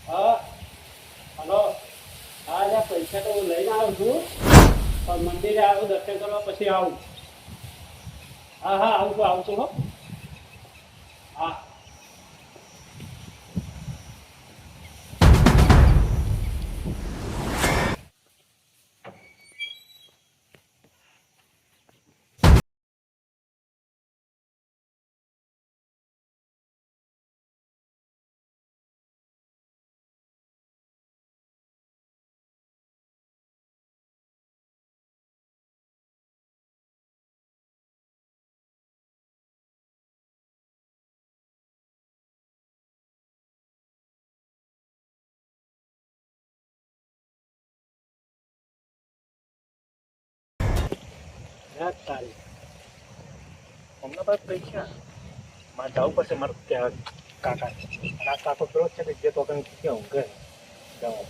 હા હલો હા પૈસા તો હું લઈને આવું છું પણ મંદિરે આવું દર્શન કરવા પછી આવું હા હા આવું છું હો હા તારી હમણાં પાસે પૈસા મારે જવું પડશે મારે ત્યાં કાકા આ કાકો પેલો જ છે કે જે તો ક્યાં ઊંઘે જવા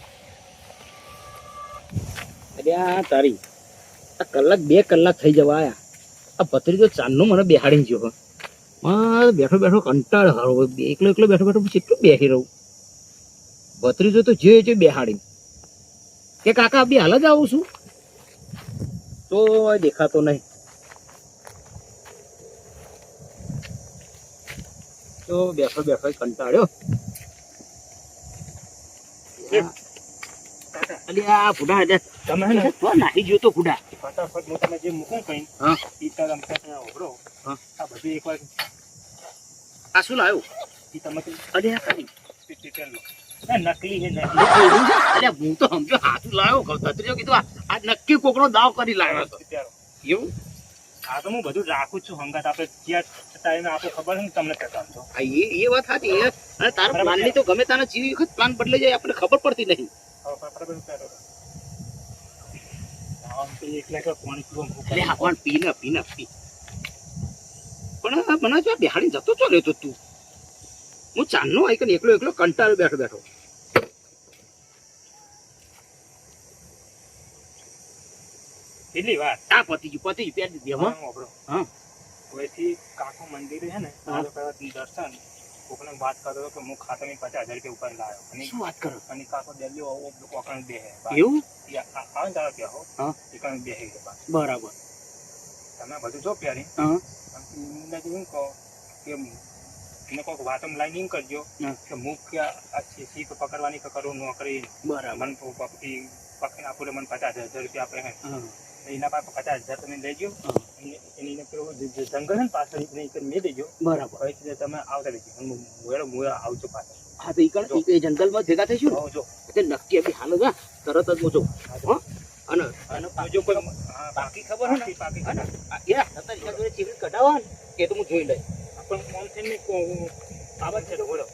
અરે તારી આ કલાક 2 કલાક થઈ જવા આયા આ ભત્રીજો ચાંદનો મને બેહાડીને ગયો મારે બેઠો બેઠો કંટાળ હારો એકલો બેઠો કેટલું બેસી રહું ભત્રીજો તો જે બેહાડી કે કાકા બી હાલ જ આવું છું તો દેખાતો નહીં તો બેઠો કંટાળ્યો અલ્યા ફુડા તમે હે ને નાખી ગયો તો ફુડા ફટાફટ હું તમે જે મૂકું કઈ હા ઈ તાર અમથા ત્યાં ઉભરો હા આ બધું એકવાર આ શું લાવ્યો ઈ તમે અલ્યા કરી ટીટેલ લો નકલી હે નકલી અલ્યા હું તો સમજો હાથું લાવ્યો ભત્રીજો કીધું આ નક્કી કોકનો દાવ કરી લાવ્યો હતો એવું આ તો હું બધું રાખું છું હંગાત આપણે ક્યાં ટાઈમે આપો ખબર છે ને તમને કહેતા છો એ વાત સાચી અને તારા પ્લાનની તો ગમે તારા જીવ વખત પ્લાન બદલાઈ જાય આપણને ખબર પડતી નહીં પણ મને જો બિહાડી જતો ચો લેતો તું હું ચાંદનો આઈકન એકલો કંટાળો બેઠો કેટલી વાર આ પતિ ગયું પેર દીધી હા ઓયથી કાકો મંદિરે છે ને દર્શન કોકને વાત કરતો હતો કે હું ખાતામાં 50,000 રૂપિયા ઉપર લાવ્યો અને શું વાત કરો અને કાકો દિલ્હી ઓકણ બે હે એવું આવે તારા કે હો હા એકણ બે હે બરાબર તમે બધું જો પ્યારી હા એમ કહો કે એને કોઈક વાતમ લાઈન એમ કરજો કે મુખ્ય આ સીપ પકડવાની કે કરું નોકરી બરાબર મન પકડીને આપું મને 50,000 રૂપિયા આપે હે એના પાસે 50,000 તમે લેજો એની પેલું જંગલ છે ને પાછળ મેં દેજો બરાબર હવે તમે આવતા રહેજો હું આવજો પાછળ હા તો એ જંગલમાં ભેગા થઈશું જો એટલે નક્કી આપી હાલ જા તરત જ મોજો અને જો કોઈ બાકી ખબર હે ને બાકી જોડે ચીવી કઢાવવા ને એ તો હું જોઈ લઈશ પણ કોમ થઈને બાબત છે બોલો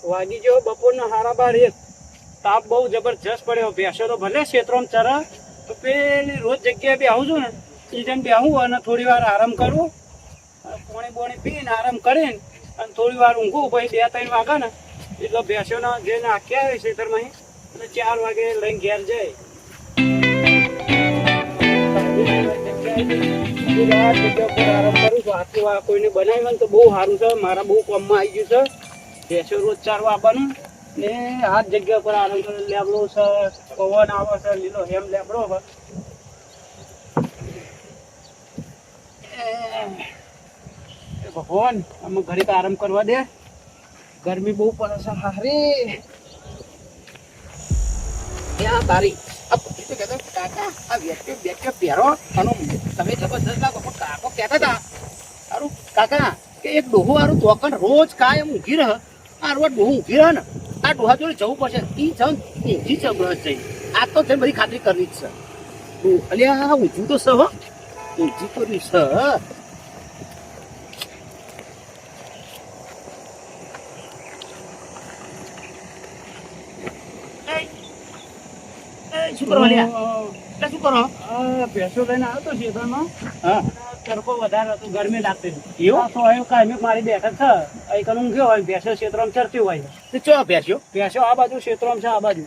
વાગી ગયો બપોરના 12:30 તાપ બહુ જબરજસ્ત પડ્યો ભેંસો તો ભલે ક્ષેત્રોમાં ચરા તો પેલી રોજ જગ્યાએ બે આવું છું ને એ જેમ બેહું અને થોડી વાર આરામ કરું પોણી પીને આરામ કરીને અને થોડી વાર ઊંઘું પછી 2-3 વાગે ને એટલે ભેંસોના જે નાખ્યા હોય ખેતરમાં અને 4 વાગે લઈને ઘેર જાય આરામ કરું છું આટલું કોઈને બનાવ્યું ને તો બહુ સારું છે મારા બહુ કામમાં આવી ગયું છે ભેંસો રોજ ચારવા આપવાનું ને આ જગ્યા પર આરામ કરે લેબડો છે પવન આવે છે લીલો હેમ લેબડો છે ભગવાન અમે ઘડીક આરામ કરવા દે ગરમી બહુ પડે છે હારી ત્યાં તારી આ પછી તો કહેતો કાકા આ વેચ્યો પહેરો અને તમે જબરદસ્ત લાગો પણ કાકો કહેતા હતા સારું કાકા કે એક ડોહો હારું તોકન રોજ કાયમ ઊંઘી રહે આ રોજ ડોહો ઊંઘી રહે ને આ ડોહા જોડે જવું પડશે ઈ જન ઊંઘી છે બ્રશ જઈ આ તો જઈને બધી ખાતરી કરવી જ છે અલ્યા ઊંચું તો સ હો ઊંચું તો રહ્યું સ શું કરો અલ્યા એટલે શું કરો આ ભેંસો લઈને આવ્યો તો ખેતરમાં. હા તડકો વધારે હતો, ગરમી લાગતી હતી. એવું? આ તો હવે કાયમી મારી બેઠક છે. અહીં કણ ઊંઘ્યો હોય, ભેંસો ક્ષેત્રમાં ચરતી હોય. તે ચો બેસ્યો ભેંસો આ બાજુ ક્ષેત્રમાં છે, આ બાજુ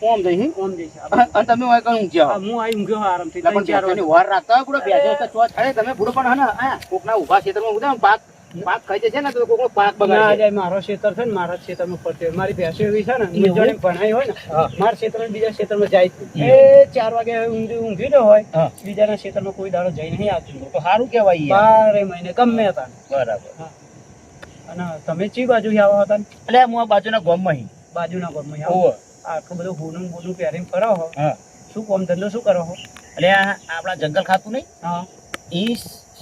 ઓમ જઈ ઓમ જઈશ. આ બાજુ. અને તમે હોય કણ ઊંઘ્યા આ હું અહીં ઊંઘ્યો આરામથી પણ 3-4 વાગે. બેસોની વાર રાખતા પૂરા બેસો તો ચો થાય તમે પૂરો પણ હે ને આ કોકના ઊભા ક્ષેત્રમાં ઉદા પાક પાક ખાઈ જશે ને તો કોકનો પાક ના બગાડે જાય, મારો ક્ષેત્ર છે ને મારા જ ક્ષેત્રમાં ફરતી હોય. મારી ભેંસો એવી છે ને, હું જોડે ભણાઈ હોય ને, હા. મારા ક્ષેત્રમાં બીજા ક્ષેત્રમાં જાય જ નહીં. એ 4 વાગે ઊંઘી ન હોય, હા. બીજાના ક્ષેત્રમાં કોઈ દાડો જઈ નહીં આવતું. તો સારું કહેવાય યાર 12 મહિને ગમે હતા. બરાબર અને તમે ચી બાજુ આવા હતા? એટલે હું આ બાજુના ગામમાં હી બાજુના ગામમાં આવો. ઓહો આટલું બધું હોનું બોનું પહેરીને ફરો હો. હા શું કામ ધંધો શું કરો હો? એટલે આ આપણા જંગલ ખાતું નહીં હા, ઈ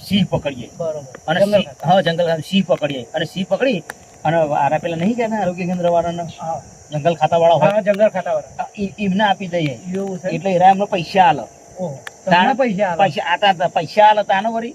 સિંહ પકડીએ બરોબર. અને જંગલ સિંહ- હા જંગલ ખાતું સિંહ પકડીએ અને સિંહ પકડી અને આરા પેલા નહીં કહેતા આરોગ્ય કેન્દ્ર વાળાના હા, જંગલ ખાતા વાળા હોય હા, જંગલ ખાતાવાળા. એમને આપી દઈએ એવું છે? એટલે એરા એમને પૈસા આલે ઓહો, તમને પૈસા આલે? પૈસા આતા પૈસા આલે તાનો વળી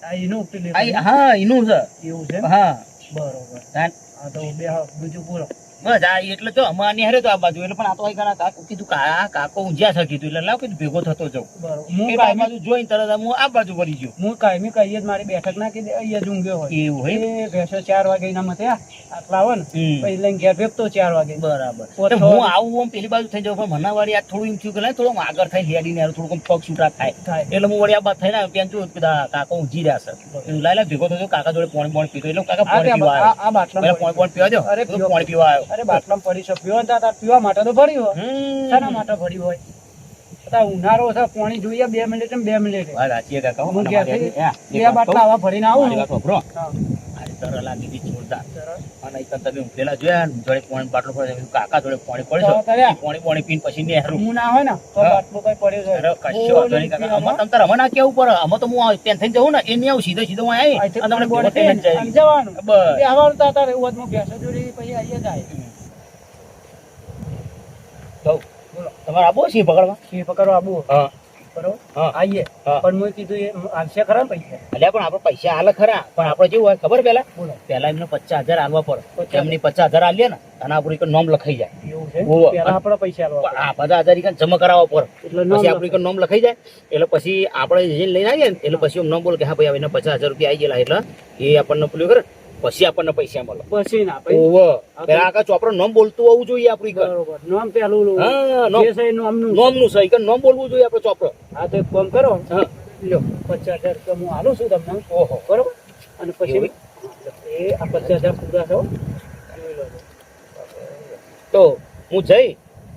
આ એનું ઉપટી આ લેવું. હા એનું છે એવું છે? હા બરોબર. તાન હા, તો બે હા, બીજું બોલો. બસ આ એટલે તો અમારે હારે તો આ બાજુ એટલે પણ આ તો અહીં ઘણા કાકો કીધું કાકો ઊંઝ્યા છે કીધું એટલે લાવ કીધું ભેગો થતો જાઉં બરોબર. હું એટલે આ કાયમી બાજુ જોઈને તરત હું આ બાજુ વળી ગયો હું કાયમી કહીએ જ મારી બેઠક ના કીધે અહીંયા જ ઊંઘ્યો હોય. એવું હોય એ ભેંસો 4 વાગે એના મથે આટલા આવે ને હમ. પછી લઈને ઘેર ભેગતો 4 વાગે. બરાબર ઓછો. તો હું આવું આમ પેલી બાજુ થઈ જાઉં પણ મને વળી આ થોડું એમ થયું કે ના થોડું આમ આગળ થઈ હેડીને હારું થોડુંક પગ છૂટા થાય થાય. એટલે હું વળી આ બાદ થઈને ત્યાં જોયું કે કાકો ઊંઝી રહ્યા છે લાયલા ભેગો થયો કાકા જોડે પાણી પીતો એટલે કાકા આ પાણી ત્યાં પીવા આવ્યો આ બાટલામાં પેલા પાણી પીવા દો અરે તો પાણી પીવા આવ્યો અરે બાટલામાં પડી છે, પીવા તા તાર પીવા માટે તો ભર્યું હોય. હમ. શાના માટે ભર્યું હોય? તાર ઉનાળો છે, પાણી જોઈએ 2 મિનિટ ને 2 મિનિટ. વાત સાચી છે કાકા હું અને ઘેરથી મારી આ- એક બે વાત બાટલા આવા ભરીને આવું મારી ને. વાત સાંભળો. હા, આજે તરસ લાગી હતી જોરદાર સરસ. અને એક તમે ઊંઘેલા જોયા ને જોડે પાણી બાટલો પડે છે. કાકા જોડે પાણી પડે તો કર્યા. છે પાણી પીને પછી નેહરું હું ના હોય ને તો હા. બાટલો કઈ પડ્યો છે. અરે કશો વાંધો નહીં કાકા આમાં તમ તારે હવે ના કેવું પડે આમાં તો હું ત્યાં થઈને જવું ને એ નહીં આવું સીધો સીધો હું આવી અહીંથી અને તમને બોર્ડ ભેગો થઈને થઈને જાય. આમ જવાનું. બસ બે હવારનું તો તારે એવું હોત, હું ભેંસો જોડી પછી અહીંયા જાય. તો બોલો. તમારે આબો છે પકડવા સિંહ પકડવા આબુ. હા બરોબર. હા આઈએ. હા. પણ મેં કીધું એ આવશે ખરા ને પૈસા? એટલે પણ આપણે પૈસા હાલે ખરા પણ આપણે કેવું હોય ખબર પેલા બોલો. પેલા એમને 50,000 હાલવા પડે 50,000. એમની 50,000 હાલીએ ને અને આપણું એક નોમ લખાઈ જાય એવું છે? ઓહો. પહેલા આપણા પૈસા આલવા પણ આ બધા 1000 જમા કરાવવા પડે એટલે નામ પછી આપણું એક નોમ લખાઈ જાય એટલે પછી આપણે જે લઈને આવીએ ને એટલે પછી નોમ બોલ કે હા ભાઈ હવે 50,000 રૂપિયા આવી ગયેલા એટલે એ આપણને પેલું કરે પછી આપણને પૈસા મળે પછી ના પછી ઓહો પેલા આખા ચોપડો નોમ બોલતું હોવું જોઈએ આપણી ઘર બરોબર. નામ પેલું હા નોમ જે છે એ નામનું. નોમનું સહી કે નોમ બોલવું જોઈએ આપણો ચોપડો હા, તો એક કામ કરો. હા લ્યો 50,000 રૂપિયા હું આલું છું તમને. ઓહો બરોબર. અને પછી એવું? એ આ 50,000 પૂરા થયો. જોઈ લો. તો હું જઈ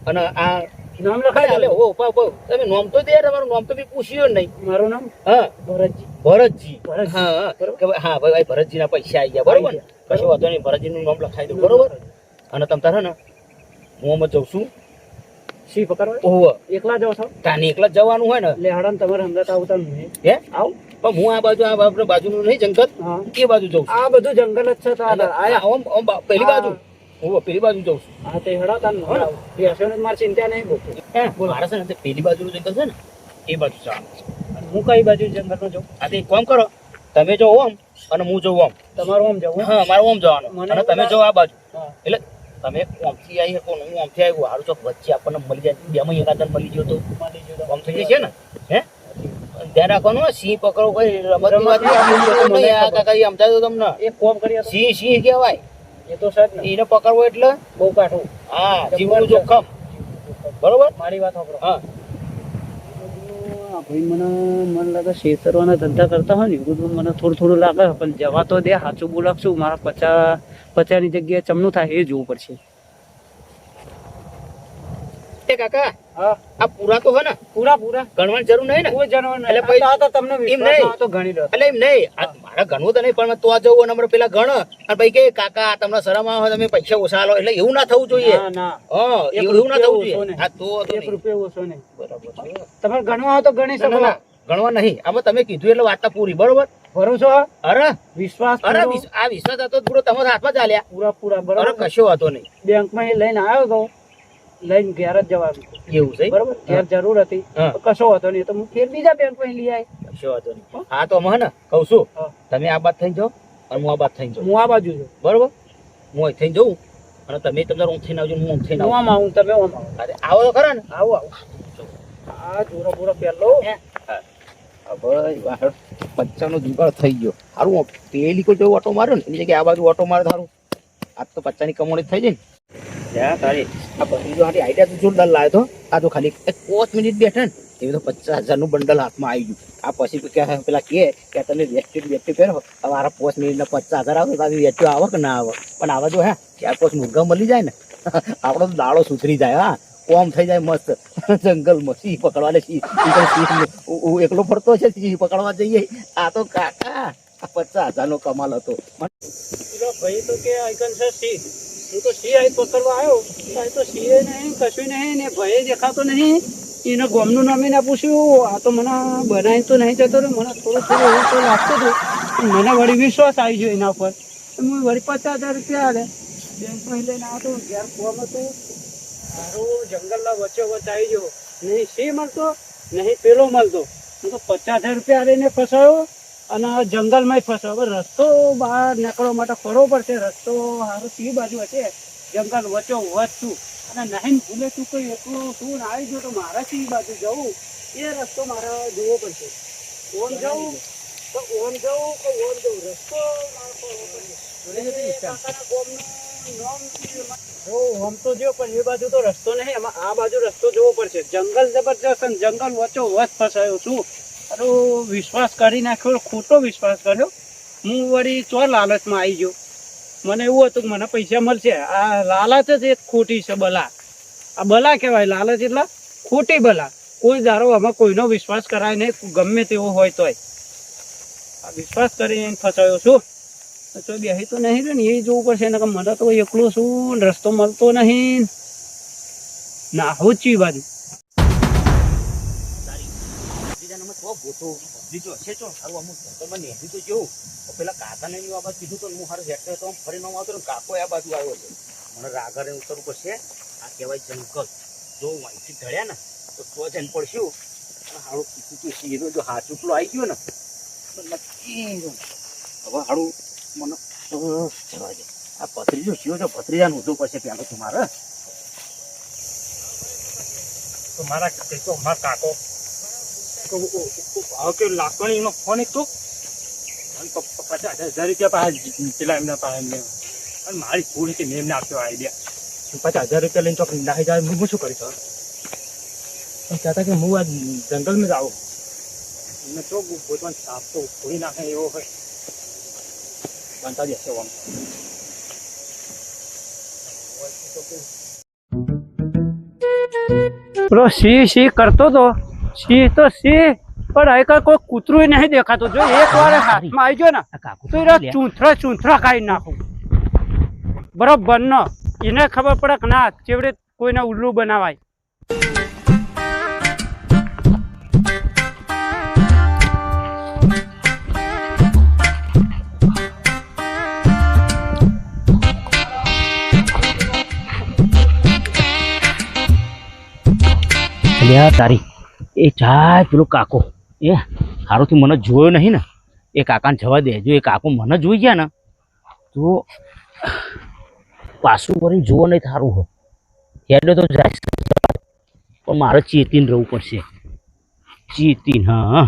અને આ નામ લખાય એટલે ઓ પાવ પાવ તમે નોમ તો દે તમારું નોમ તો બી પૂછ્યું નહીં મારું નામ હા ભરતજી. ભરતજી ભરતજી. હા હા બરોબર. કે ભાઈ હા ભાઈ ભરતજી ના પૈસા આવી ગયા બરોબર ને? આવી કશું વાંધો નહીં ભરતજી નું નામ લખાઈ દઉં બરોબર અને તમ તારે ને હું આમાં જઉં છું સિંહ પકડવા ઓહો એકલા જાવ છો? તાને એકલા જ જવાનું હોય ને એટલે હડાને તમારે હંગાત આવતા નહીં. હે આવ. પણ હું આ બાજુ આ આપણે બાજુનું નહીં જંગલ હા. એ બાજુ જઉં છું આ બધું જંગલ જ છે તો આ આયા. પેલી બાજુ હું પેલી બાજુ જઉં છું હા, તે હડા તાન હો ને. બેસોને મારી ચિંતા નહીં બહુ. હે મારે છે ને તે પેલી બાજુનું જંગલ છે ને એ બાજુ જવાનું હું કઈ બાજુ જંગલમાં જાઉં? આ તો એક કામ કરો તમે જો ઓમ અને હું જઉં ઓમ તમારું આમ જવું? હા મારે ઓમ જવાનું મને અને એવું તમે લાગે- જો આ બાજુ હા. એટલે તમે ઓમથી આવી શકો ને હું ઓમથી આવ્યું હારું ચોક વચ્ચે આપણને મળી જાય બેમાં એકાદન મળી ગયો તો મારી જોડે. ઓમ થઈ જશે ને હે ધ્યાન રાખવાનું હો, સિંહ પકડો કોઈ રમતની વાત રમતની નહીં. આ કાકા એ સમજાવ્યું તમને એક કોમ કરીએ તો સિંહ કહેવાય એ તો સાહેબ ને એને પકડવો એટલે બહુ કાઠું. હા જીવનું જોખમ બરોબર મારી વાત સાંભળો. હા આ ભાઈ મને લાગે છેતરવાના ધંધા કરતા હોય ને એવું બધું મને થોડું લાગે પણ જવા તો દે. સાચું બોલાવશું મારા 50ની જગ્યાએ ચમનું થાય એ જોવું પડશે. એ કાકા હા, આ પૂરા તો હે ને પૂરા ગણવાની જરૂર નહીં ને કોઈ જાણવા નહીં. એટલે પછી- આ તો તમને એમ વિશ્વાસ નહીં. ના હોય તો ગણી લો. એટલે એમ નહીં આ મારે ગણવું તો નહીં પણ તો આ જવું અને અમારે પેલા ગણ અને પછી કે કાકા તમને શરમ આવે તમે પૈસા ઓછા આલો એટલે એવું ના થવું જોઈએ ના ના, હા એક એવું ના થવું રૂપિયો ઓછો જોઈએ નહીં. હા તો વાંધો એક નહીં. રૂપિયો ઓછો નહીં. બરાબર છે. તમારે ગણવા હોય તો ગણી ના, શકો. ના, ના, ગણવા નહીં આમાં તમે કીધું એટલે વાત પૂરી બરોબર ભરોસો અરે વિશ્વાસ અરે પૂરો, આ વિશ્વાસ હતો જ પૂરો તમારા હાથમાં ચાલ્યા પૂરા અરે બરોબર. કશો વાતો નહીં બેંકમાં એ લઈને આવ્યો તો લઈને ઘેર જ જવાનું એવું છે બરોબર ઘેર જરૂર હતી હા. તો કશો હતો નહીં તો હું ફેર બીજા બેન પાસે લઈ આવી કશો વાંધો નહીં. હા તો અમે હે ને કહું છું હા. તમે આ બાદ થઈને જાઓ અને હું આ બાદ થઈને જાઉં હું આ બાજુ છું બરોબર હું અહીં થઈને જઉં અને તમે તમારે ઊંઘ થઈને આવજો હું ઊંઘ થઈને હું આવું આમ આવું તમે આમ આવો અરે આવો તો ખરા ને આવો આવો આ જોરો બોરો પહેરલો હવે પચ્ચાનો જુગાડ થઈ ગયો સારું પેલી કોઈ જો ઓટો માર્યો ને એની જગ્યાએ આ બાજુ ઓટો મારે સારું આજ તો પચ્ચાની કમોણી થઈ જાય ને ત્યાં તારી આ બધી હારી આઈડિયા તો જોરદાર લાવ્યો તો આ તો ખાલી 5 મિનિટ બેઠા ને એવી તો 50,000 નું બંડલ હાથમાં આવી ગયું આ પછી તો ક્યાં પેલા કે તમે વેસ્ટી પહેરો હવે મારા 5 મિનિટના 50,000 આવે તો વેચ્યો આવે કે ના આવે પણ આવા જો હે 4-5 મુર્ગા મળી જાય ને આપણો તો દાડો સુધરી જાય હા કોમ થઈ જાય મસ્ત જંગલમાં સિંહ પકડવા લે સિંહ હું એકલો ફરતો છે સિંહ પકડવા જઈએ આ તો કાકા 50,000 નો કમાલ હતો પેલો ભાઈ તો કે આઈકન છે સિંહ હું તો સિંહ આઈ પકડવા આવ્યો આ તો સિંહે નહીં કશું નહીં ને ભાઈ દેખાતો નહીં એને ગોમનું નામે ના પૂછ્યું આ તો મને બનાવી તો નહીં જતો રહ્યો મને થોડું એવું તો લાગતું હતું મને વળી વિશ્વાસ આવી ગયો એના ઉપર હું વળી 50,000 રૂપિયા આલે બેંકમાં લઈને આવતો ઘેર કોમ હતું મારું જંગલના વચ્ચે વચ્ચે આવી ગયો નહીં સિંહ મળતો નહીં પેલો મળતો હું તો 50,000 રૂપિયા લઈને ફસાયો અને જંગલમાં ફસાયો હવે રસ્તો બહાર નીકળવા માટે ફરવો પડશે રસ્તો સારું સી બાજુ હશે જંગલ વચ્ચો વચ છું અને નહીં ભૂલે તું કોઈ એકલું તું આવી ગયો તો મારા સી બાજુ જવું એ રસ્તો મારે જોવો પડશે ઓમ જવું તો ઓમ જવું કે ઓમ જવું રસ્તો મારે ફરવો પડશે કાકાના ગામનું નામ જો આમ તો જો પણ એ બાજુ તો રસ્તો નહીં એમાં આ બાજુ રસ્તો જોવો પડશે જંગલ જબરજસ્ત અને જંગલ વચ્ચો વચ ફસાયો છું અરે વિશ્વાસ કરી નાખ્યો ખોટો વિશ્વાસ કર્યો હું વળી ચો લાલચમાં આવી ગયો મને એવું હતું કે મને પૈસા મળશે આ લાલચ જ એક ખોટી છે બલા આ બલા કહેવાય લાલચ એટલે ખોટી બલા કોઈ દારો આમાં કોઈનો વિશ્વાસ કરાય નહીં ગમે તેવો હોય તોય આ વિશ્વાસ કરીને ફસાયો છું તો બેસી તો નહીં ને એ જોવું પડશે ને કે મને તો એકલો છું રસ્તો મળતો નહીં ના આવું જ છું એ બાજુ પેલા કાકાને આ બાજુ કીધું તો હું હારું હેઠળ તો ફરી ન આવતો ને કાકો આ બાજુ આવ્યો છે મને રાગરે ઉતરવું પડશે આ કહેવાય જંગલ જો અહીંથી ધડ્યા ને તો જઈને પડશું હારું કીધું સીધો જો હાથ ઉપલો આવી ગયો ને તો નક્કી હવે હારું મને જવા દે આ ભત્રીજો સીઓ જો ભત્રીજાનું ઊંધું પડશે પેલું તમારે તો મારા કાકો ભાવ કે લાકડીનો ફોન એક તો 50,000 રૂપિયા પાસે પેલા એમના પાસે એમને અને મારી ભૂલ કે મેં એમને આપ્યો આઈડિયા 50,000 રૂપિયા લઈને ચોક નાહી જાય હું શું કરીશ પણ કહેતા કે હું આ જંગલમાં જ આવું એમને તો પોતાનો સાપ તો ફોડી નાખે એવો હોય બનતા જશે આમ પેલો સિંહ કરતો તો સિંહ તો સિંહ પણ અહીં કોઈ કૂતરું નહીં દેખાતું જો એક વાર હાથમાં આવી ગયો ને તો એના ચૂંથરા ખાઈ નાખું બરોબર ન એને ખબર પડે કે ના ચેવડે કોઈને ઉલ્લુ બનાવાય તારી એ જાય પેલો કાકો એ સારુંથી મને જોયો નહીં ને એ કાકાને જવા દે જો એ કાકો મને જોઈ ગયા ને તો પાછું કરીને જોવો નહીં સારું હોય હેડે તો જાય પણ મારે ચેતીને રહેવું પડશે ચેતીન હા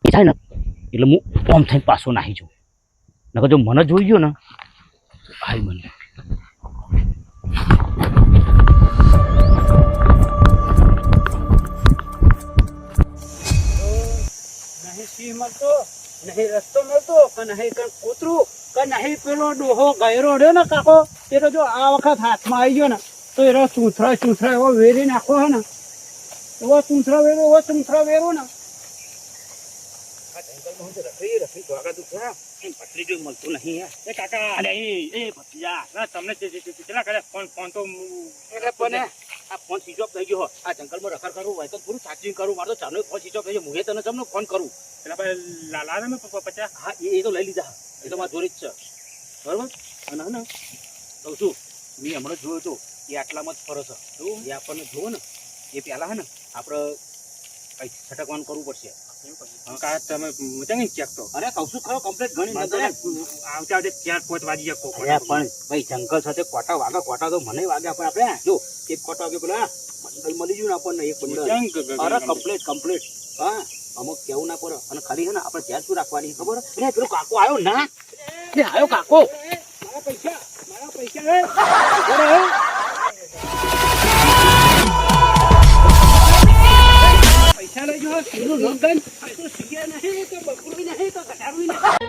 એ થાય ને એટલે હું ઓમ થઈને પાછો નાહી જાઉં નકર જો મને જોઈ ગયો ને ભાઈ મને સિંહ મળતો નહીં રસ્તો મળતો કે નહીં કૂતરું કે નહીં પેલો ડોહો ગયરો રહ્યો ને કાકો એ જો આ વખત હાથમાં આવી ગયો ને તો એનો ચૂંથરા એવો વેરી નાખો હે ને એવો ચૂંથરા વેરો ને મળતું નહીં એ કાકા અરે એ ભત્રીજા તમને કેટલા કરે ફોન તો એટલે પણ આ ફોન સ્વિચ ઓફ થઈ ગયો આ જંગલમાં રખડ કરું હોય તો પૂરું ચાર્જિંગ કરું મારે તો ચાનો ફોન સ્વિચ ઓફ થઈ ગયો હું તને તમને ફોન કરું એટલે ભાઈ લાલા ને 50 હા એ તો લઈ લીધા એ તો મારા જોડે જ છે બરાબર અને ને કહું છું મેં હમણાં જોયું હતું એ આટલામાં જ ફરો છે એ આપણને જુઓ ને એ પહેલા હે ને આપણે કઈ છટકવાનું કરવું પડશે. કા તમે મચાંગી ચેક તો અરે કહું છું ખરો કમ્પ્લીટ ઘણી મને તો જંગલ આવતા આવતા 4-5 વાગી જાય કોકો. અરે પણ ભાઈ જંગલ સાથે કોટા તો મને વાગે આપણે જો એક કોટા વાગે પેલા બંડલ મળી ગયું ને આપણને એક બંડલ. અરે કમ્પ્લીટ હા અમુક કેવું ના પડે અને ખાલી છે ને આપણે ધ્યાન શું રાખવાની ખબર અરે પેલો કાકો આવ્યો ના આવ્યો કાકો મારા પૈસા પૈસા લઈ જો સીધું નોંધન તો શીખ્યા નહીં તો બકરું નહીં તો કટારું નહીં